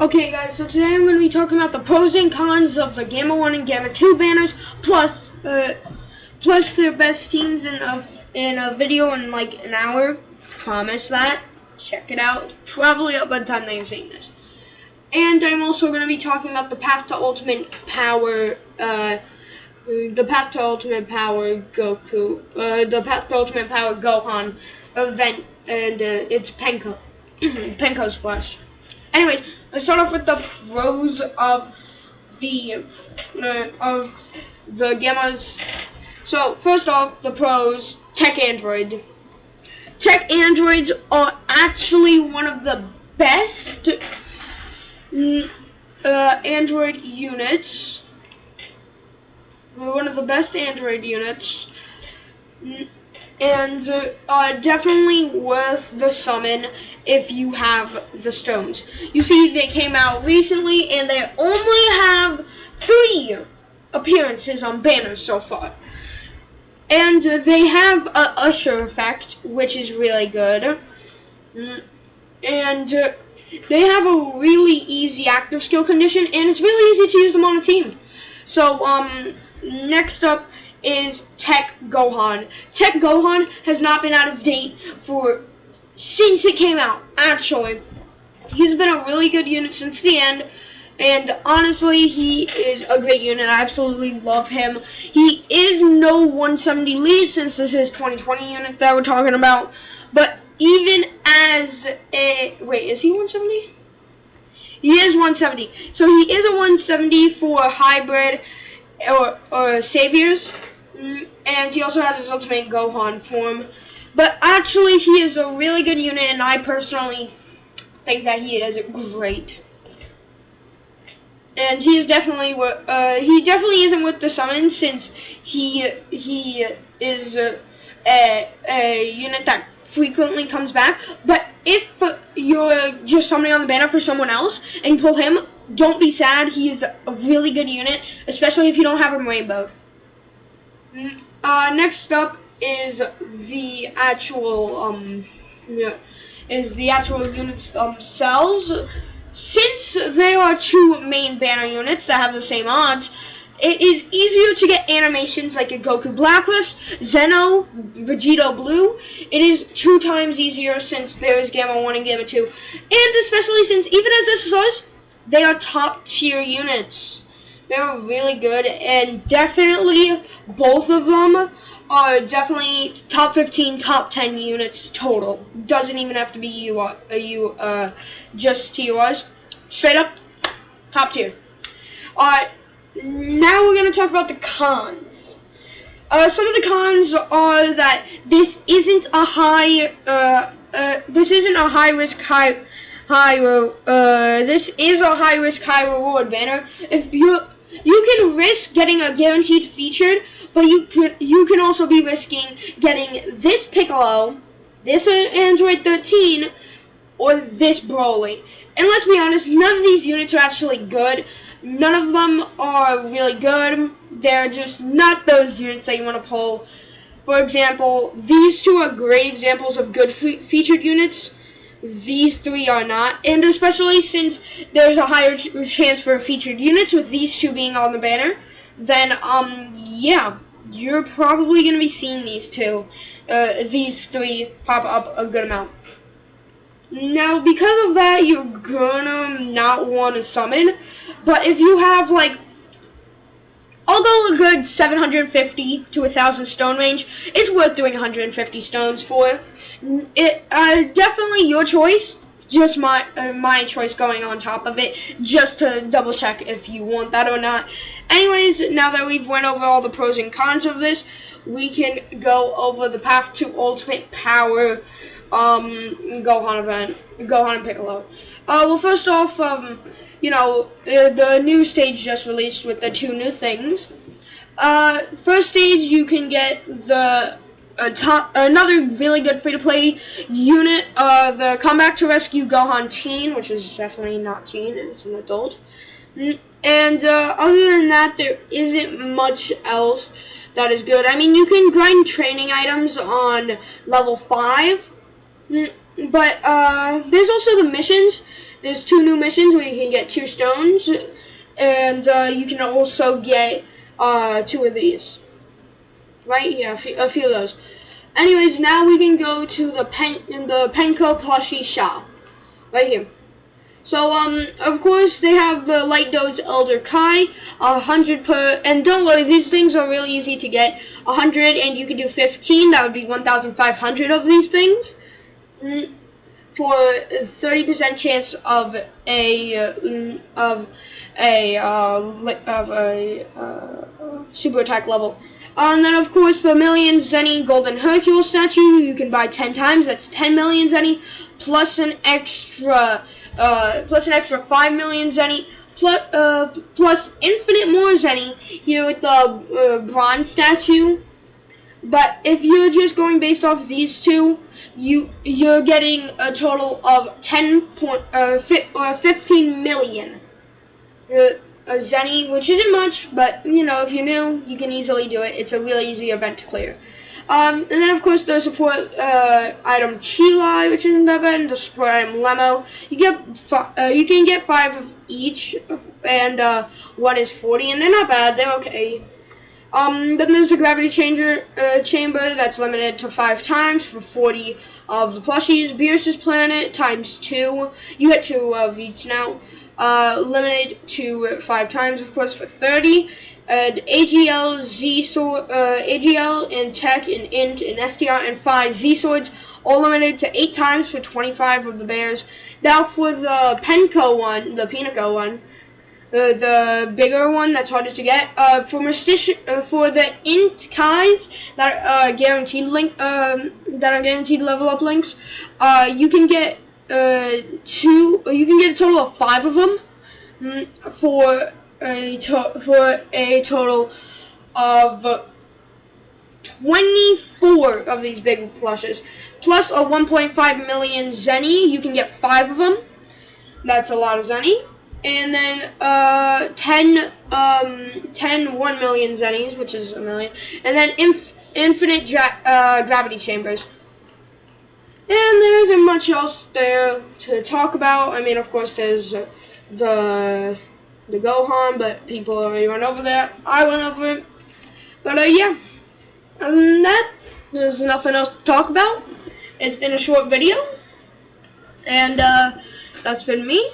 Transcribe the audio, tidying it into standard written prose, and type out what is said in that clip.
Okay guys, so today I'm going to be talking about the pros and cons of the Gamma 1 and Gamma 2 banners, plus their best teams in a video in like an hour. Promise that. Check it out. It's probably up by the time that you're seeing this. And I'm also going to be talking about the Path to Ultimate Power, the Path to Ultimate Power Goku, the Path to Ultimate Power Gohan event, and it's Penko, Penko Splash. Anyways, let's start off with the pros of the Gammas. So first off, the pros: Tech Android. Tech Androids are actually one of the best Android units. One of the best Android units. And definitely worth the summon if you have the stones. You see, they came out recently, and they only have 3 appearances on banners so far. And they have a Usher effect, which is really good. And they have a really easy active skill condition, and it's really easy to use them on a team. So, next up is Tech Gohan. Tech Gohan has not been out of date since it came out, actually. He's been a really good unit since the end, and honestly, he is a great unit. I absolutely love him. He is no 170 lead, since this is 2020 unit that we're talking about, but even as a... Wait, is he 170? He is 170. So he is a 170 for hybrid or saviors. And he also has his Ultimate Gohan form. But actually, he is a really good unit, and I personally think that he is great. And he is definitely he definitely isn't with the summon, since he is a unit that frequently comes back. But if you're just summoning on the banner for someone else and you pull him, don't be sad. He is a really good unit, especially if you don't have him rainbowed. Next up is the actual units themselves. Since there are 2 main banner units that have the same odds, it is easier to get animations like a Goku Blacklist, Zeno, Vegito Blue. It is 2 times easier since there is Gamma 1 and Gamma 2, and especially since even as SSRs, they are top tier units. They're really good, and definitely both of them are definitely top 15, top 10 units total. Doesn't even have to be just TURs. Straight up, top tier. Now we're going to talk about the cons. Some of the cons are that this isn't a high risk, high reward banner. If you can risk getting a guaranteed featured, but you can also be risking getting this Piccolo, this Android 13, or this Broly. And let's be honest, none of these units are actually good. None of them are really good. They're just not those units that you want to pull. For example, these 2 are great examples of good featured units. These 3 are not, and especially since there's a higher chance for featured units with these 2 being on the banner, then yeah, you're probably gonna be seeing these 3 pop up a good amount. Now, because of that, you're gonna not want to summon, but if you have like, I'll go a good 750 to 1,000 stone range. It's worth doing 150 stones for. It definitely your choice. Just my choice going on top of it, just to double check if you want that or not. Anyways, now that we've went over all the pros and cons of this, we can go over the Path to Ultimate Power Gohan event, Gohan and Piccolo. Well, first off, the new stage just released with the 2 new things. First stage, you can get the another really good free-to-play unit, the Come Back to Rescue Gohan Teen, which is definitely not teen, it's an adult. And other than that, there isn't much else that is good. I mean, you can grind training items on level 5, But there's also the missions. There's 2 new missions where you can get 2 stones, and you can also get 2 of these. Right? Yeah, a few of those. Anyways, now we can go to the Penko plushie shop. Right here. So, of course, they have the Light Dose Elder Kai, 100 per, and don't worry, these things are really easy to get. 100, and you can do 15, that would be 1,500 of these things, for 30% chance of a super attack level. And then, of course, the Million Zenny Golden Hercule statue, you can buy 10 times, that's 10 million Zenny, plus an extra 5 million Zenny, plus infinite more Zenny here with the bronze statue. But if you're just going based off these 2, you're getting a total of 15 million Zenny, which isn't much, but you know, if you're new, you can easily do it. It's a really easy event to clear. And then, of course, the support item Chili, which isn't that bad, and the support item Lemo. You can get 5 of each, and 1 is 40, and they're not bad. They're okay. Then there's the gravity chamber that's limited to 5 times for 40 of the plushies. Beerus's planet times 2. You get 2 of each now. Limited to 5 times, of course, for 30. AGL, AGL, and Tech, and Int, and STR, and 5 Z swords, all limited to 8 times for 25 of the bears. Now for the Penko one, the Pinaco one, the bigger one that's harder to get, for the Int Kais that are guaranteed level up links, you can get a total of 5 of them, for a total of 24 of these big plushes, plus a 1.5 million Zenny. You can get 5 of them. That's a lot of Zenny. And then 10 1 million Zennies, which is a million. And then infinite gravity chambers. And there isn't much else there to talk about. I mean, of course, there's the Gohan, but people already went over that. I went over it. But yeah, other than that, there's nothing else to talk about. It's been a short video, and that's been me.